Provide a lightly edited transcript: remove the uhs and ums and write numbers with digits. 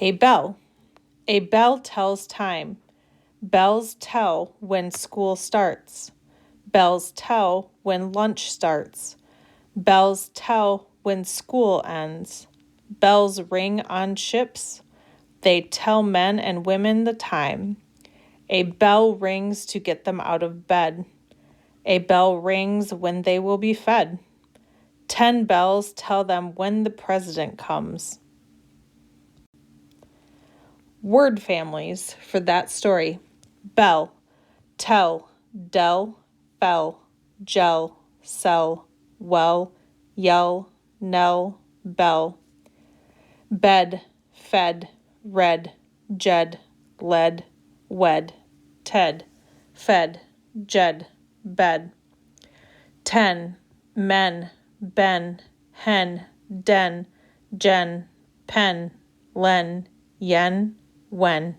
A bell. A bell tells time. Bells tell when school starts. Bells tell when lunch starts. Bells tell when school ends. Bells ring on ships. They tell men and women the time. A bell rings to get them out of bed. A bell rings when they will be fed. 10 bells tell them when the president comes. Word families for that story. Bell, tell, del, fell, gel, sell, well, yell, knell, bell. Bed, fed, red, jed, led, wed, ted, fed, jed, bed. 10, men, ben, hen, den, gen, pen, len, yen, when.